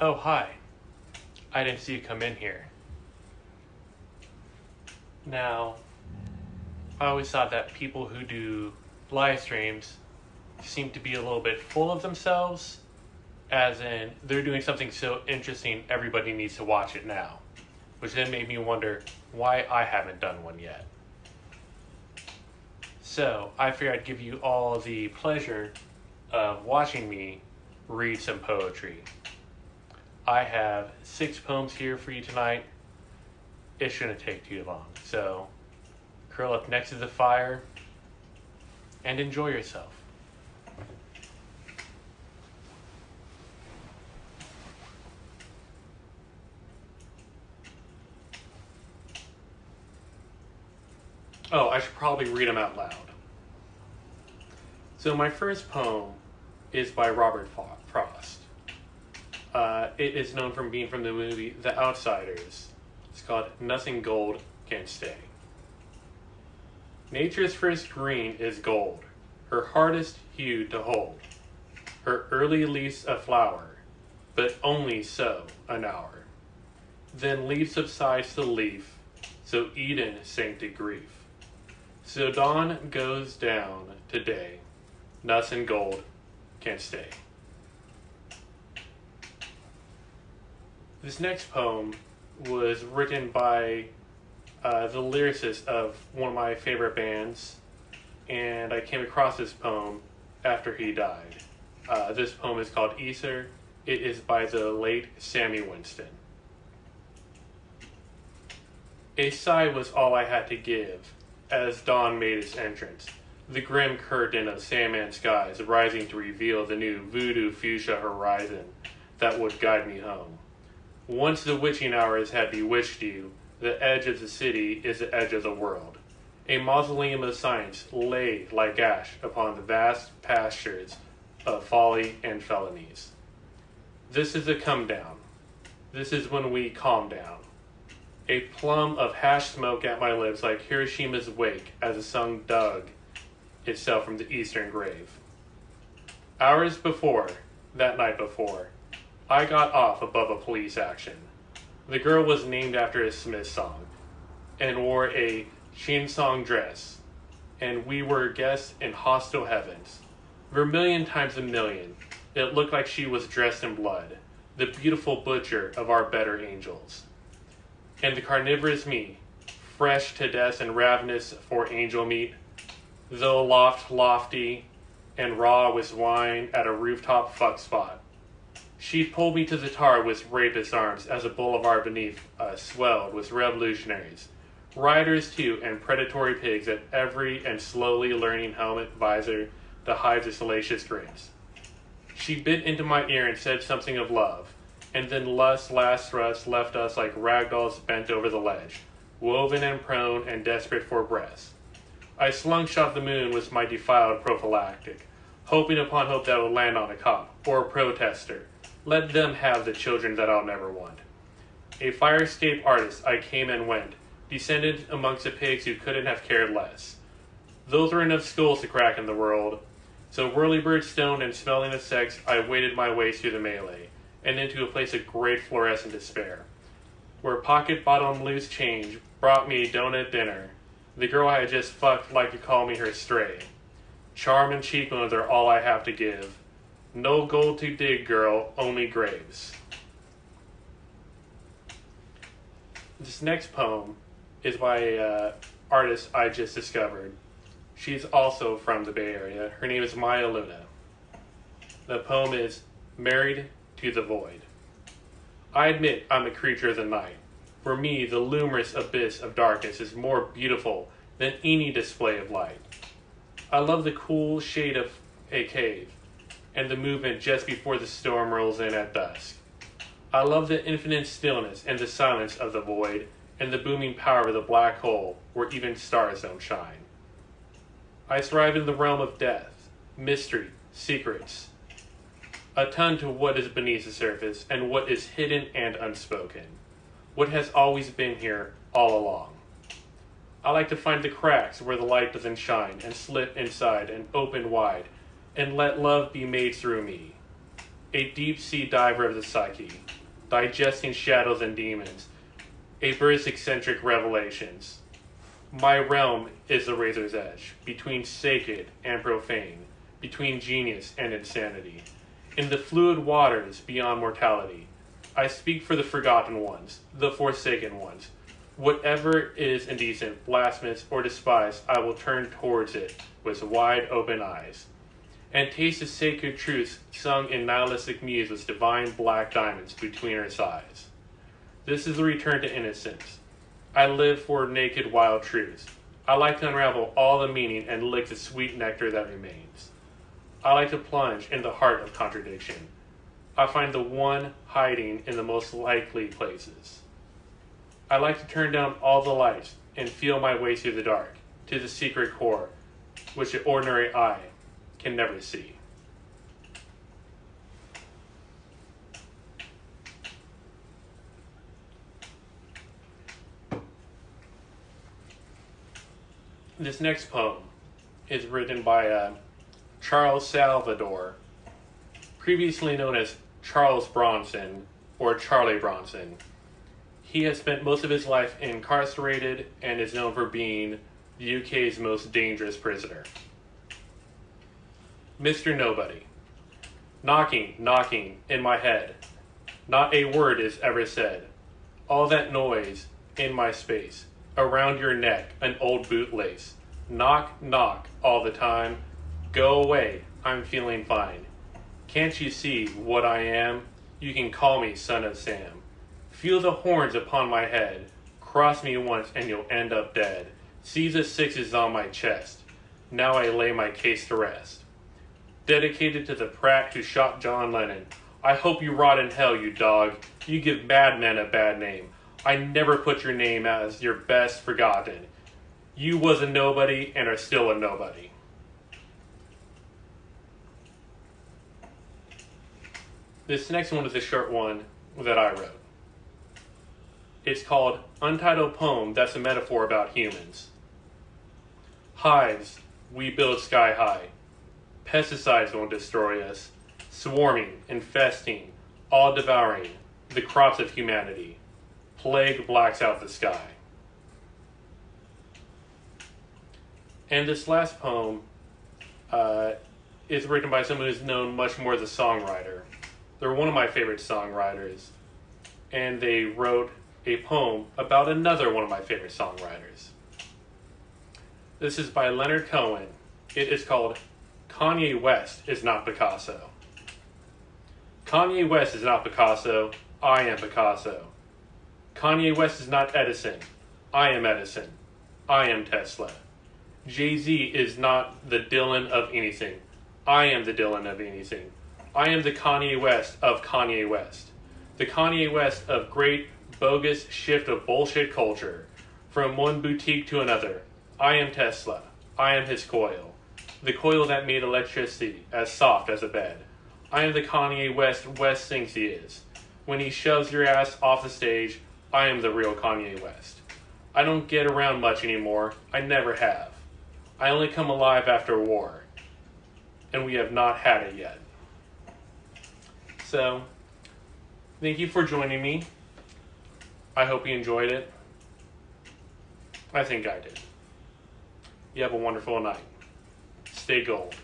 Oh, hi. I didn't see you come in here. Now, I always thought that people who do live streams seem to be a little bit full of themselves, as in they're doing something so interesting everybody needs to watch it now, which then made me wonder why I haven't done one yet. So, I figured I'd give you all the pleasure of watching me read some poetry. I have 6 poems here for you tonight. It shouldn't take too long. So, curl up next to the fire and enjoy yourself. Oh, I should probably read them out loud. So my first poem is by Robert Frost. It is known from being from the movie The Outsiders. It's called Nothing Gold Can't Stay. Nature's first green is gold, her hardest hue to hold. Her early leaves a flower, but only so an hour. Then leaf subsides to leaf, so Eden sank to grief. So dawn goes down to day, nothing gold can't stay. This next poem was written by the lyricist of one of my favorite bands, and I came across this poem after he died. This poem is called Ether. It is by the late Sammy Winston. A sigh was all I had to give as dawn made its entrance, the grim curtain of Sandman skies rising to reveal the new voodoo fuchsia horizon that would guide me home. Once the witching hours had bewitched you, the edge of the city is the edge of the world. A mausoleum of science lay like ash upon the vast pastures of folly and felonies. This is a come down. This is when we calm down. A plum of hash smoke at my lips like Hiroshima's wake as the sun dug itself from the eastern grave. Hours before, that night before, I got off above a police action. The girl was named after a Smith song and wore a Shin-song dress, and we were guests in hostile heavens. Vermilion times a million, it looked like she was dressed in blood, the beautiful butcher of our better angels. And the carnivorous me, fresh to death and ravenous for angel meat, though lofty and raw with wine at a rooftop fuck spot. She pulled me to the tar with rapist arms as a boulevard beneath us swelled with revolutionaries, rioters too, and predatory pigs at every and slowly learning helmet visor to hide their salacious grins. She bit into my ear and said something of love, and then lust's last thrust left us like ragdolls bent over the ledge, woven and prone and desperate for breath. I slungshot the moon with my defiled prophylactic, hoping upon hope that would land on a cop or a protester. Let them have the children that I'll never want. A firescape artist, I came and went, descended amongst the pigs who couldn't have cared less. Those were enough skulls to crack in the world. So whirlybird stoned and smelling of sex, I waded my way through the melee, and into a place of great fluorescent despair, where pocket-bottom loose change brought me donut dinner. The girl I had just fucked liked to call me her stray. Charm and cheekbones are all I have to give. No gold to dig, girl, only graves. This next poem is by an artist I just discovered. She's also from the Bay Area. Her name is Maya Luna. The poem is Married to the Void. I admit I'm a creature of the night. For me, the luminous abyss of darkness is more beautiful than any display of light. I love the cool shade of a cave, and the movement just before the storm rolls in at dusk. I love the infinite stillness and the silence of the void, and the booming power of the black hole where even stars don't shine. I thrive in the realm of death, mystery, secrets, a ton to what is beneath the surface and what is hidden and unspoken, what has always been here all along. I like to find the cracks where the light doesn't shine and slip inside and open wide and let love be made through me. A deep sea diver of the psyche, digesting shadows and demons, a bird's eccentric revelations. My realm is the razor's edge, between sacred and profane, between genius and insanity. In the fluid waters beyond mortality, I speak for the forgotten ones, the forsaken ones. Whatever is indecent, blasphemous, or despised, I will turn towards it with wide open eyes, and taste the sacred truths sung in nihilistic muse with divine black diamonds between her thighs. This is the return to innocence. I live for naked wild truths. I like to unravel all the meaning and lick the sweet nectar that remains. I like to plunge in the heart of contradiction. I find the one hiding in the most likely places. I like to turn down all the lights and feel my way through the dark, to the secret core, which the ordinary eye can never see. This next poem is written by Charles Salvador, previously known as Charles Bronson or Charlie Bronson. He has spent most of his life incarcerated and is known for being the UK's most dangerous prisoner. Mr. Nobody. Knocking, knocking in my head. Not a word is ever said. All that noise in my space. Around your neck, an old bootlace. Knock, knock all the time. Go away, I'm feeling fine. Can't you see what I am? You can call me Son of Sam. Feel the horns upon my head. Cross me once and you'll end up dead. See the sixes on my chest. Now I lay my case to rest. Dedicated to the Pratt who shot John Lennon. I hope you rot in hell, you dog. You give madmen a bad name. I never put your name as your best forgotten. You was a nobody and are still a nobody. This next one is a short one that I wrote. It's called Untitled Poem That's a Metaphor About Humans. Hives we build sky high. Pesticides won't destroy us. Swarming, infesting, all devouring the crops of humanity. Plague blacks out the sky. And this last poem is written by someone who's known much more as a songwriter. They're one of my favorite songwriters, and they wrote a poem about another one of my favorite songwriters. This is by Leonard Cohen. It is called Kanye West is Not Picasso. Kanye West is not Picasso. I am Picasso. Kanye West is not Edison. I am Edison. I am Tesla. Jay-Z is not the Dylan of anything. I am the Dylan of anything. I am the Kanye West of Kanye West. The Kanye West of great bogus shift of bullshit culture. From one boutique to another. I am Tesla. I am his coil. The coil that made electricity as soft as a bed. I am the Kanye West West thinks he is. When he shoves your ass off the stage, I am the real Kanye West. I don't get around much anymore. I never have. I only come alive after war. And we have not had it yet. So, thank you for joining me. I hope you enjoyed it. I think I did. You have a wonderful night. Stay gold.